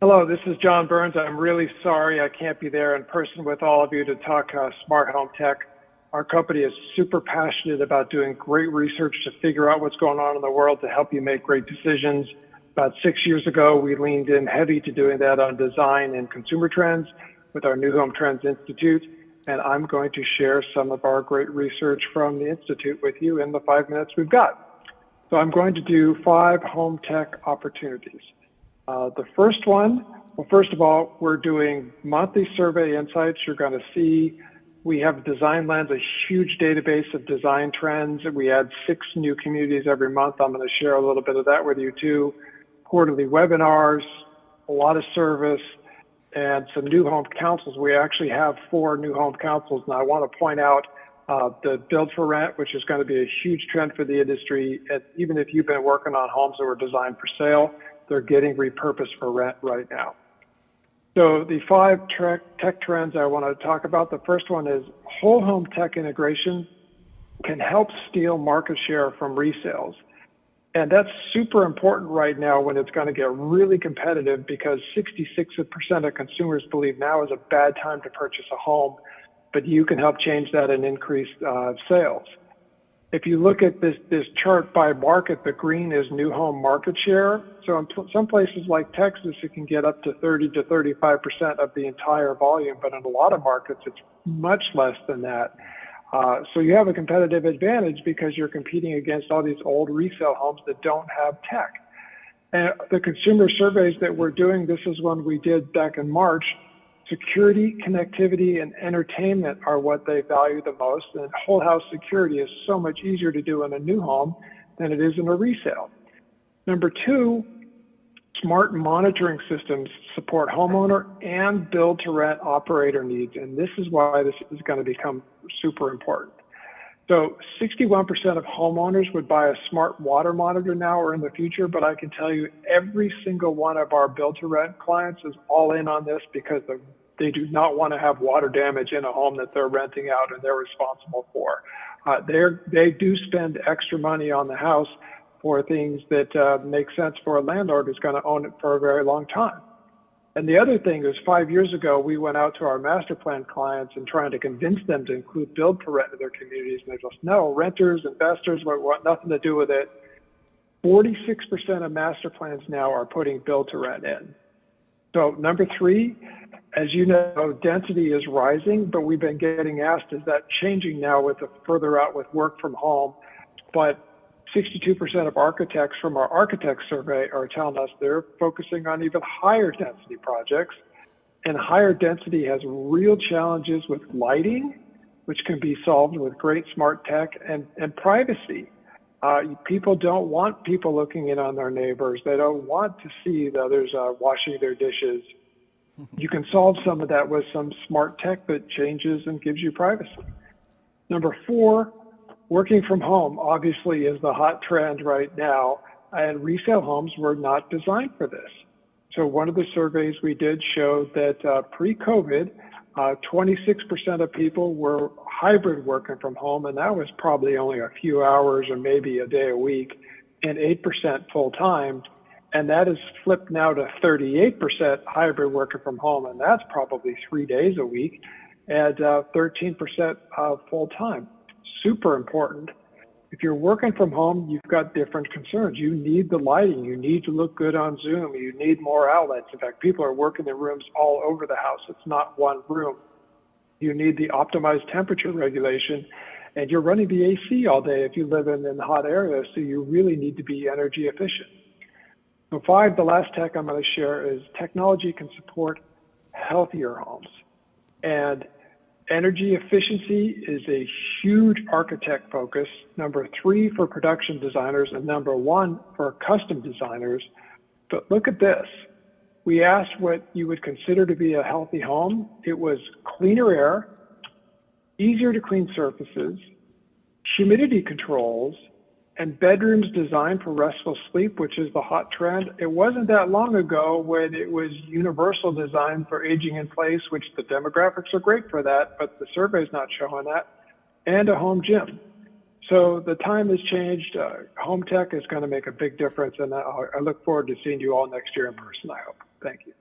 Hello, this is John Burns. I'm really sorry I can't be there in person with all of you to talk smart home tech. Our company is super passionate about doing great research to figure out what's going on in the world to help you make great decisions. About 6 years ago, we leaned in heavy to doing that on design and consumer trends with our New Home Trends Institute. And I'm going to share some of our great research from the Institute with you in the 5 minutes we've got. So I'm going to do 5 home tech opportunities. The first one, well, first of all, we're doing monthly survey insights. You're going to see we have Design Lens, a huge database of design trends. We add 6 new communities every month. I'm going to share a little bit of that with you too. Quarterly webinars, a lot of service, and some new home councils. We actually have 4 new home councils. And I want to point out the build for rent, which is going to be a huge trend for the industry. And even if you've been working on homes that were designed for sale, they're getting repurposed for rent right now. So the 5 tech trends I want to talk about. The first one is whole home tech integration can help steal market share from resales. And that's super important right now when it's going to get really competitive because 66% of consumers believe now is a bad time to purchase a home, but you can help change that and increase sales. If you look at this chart by market, the green is new home market share. So in some places like Texas, it can get up to 30 to 35% of the entire volume, but in a lot of markets, it's much less than that. So you have a competitive advantage because you're competing against all these old resale homes that don't have tech. And the consumer surveys that we're doing, this is one we did back in March. Security, connectivity, and entertainment are what they value the most. And whole house security is so much easier to do in a new home than it is in a resale. Number 2, smart monitoring systems support homeowner and build to rent operator needs. And this is why this is going to become super important. So 61% of homeowners would buy a smart water monitor now or in the future, but I can tell you every single one of our build to rent clients is all in on this because they do not want to have water damage in a home that they're renting out and they're responsible for. They do spend extra money on the house for things that make sense for a landlord who's going to own it for a very long time. And the other thing is 5 years ago, we went out to our master plan clients and trying to convince them to include build to rent in their communities. And they're just, no, renters, investors want nothing to do with it. 46% of master plans now are putting build to rent in. So number 3, as you know, density is rising, but we've been getting asked, is that changing now with the further out with work from home? But 62% of architects from our architect survey are telling us they're focusing on even higher density projects. And higher density has real challenges with lighting, which can be solved with great smart tech, and privacy. People don't want people looking in on their neighbors. They don't want to see the others washing their dishes. You can solve some of that with some smart tech that changes and gives you privacy. Number 4, working from home obviously is the hot trend right now, and resale homes were not designed for this. So one of the surveys we did showed that pre-COVID, 26% of people were hybrid working from home, and that was probably only a few hours or maybe a day a week, and 8% full-time. And that is flipped now to 38% hybrid working from home, and that's probably 3 days a week, and 13% full-time. Super important. If you're working from home, you've got different concerns. You need the lighting. You need to look good on Zoom. You need more outlets. In fact, people are working in rooms all over the house. It's not one room. You need the optimized temperature regulation, and you're running the AC all day if you live in hot areas, so you really need to be energy efficient. So 5, the last tech I'm going to share is technology can support healthier homes. And energy efficiency is a huge architect focus, number 3 for production designers, and number 1 for custom designers. But look at this. We asked what you would consider to be a healthy home. It was cleaner air, easier to clean surfaces, humidity controls, and bedrooms designed for restful sleep, which is the hot trend. It wasn't that long ago when it was universal design for aging in place, which the demographics are great for that, but the survey's not showing that, and a home gym. So the time has changed. Home tech is going to make a big difference, and I look forward to seeing you all next year in person, I hope. Thank you.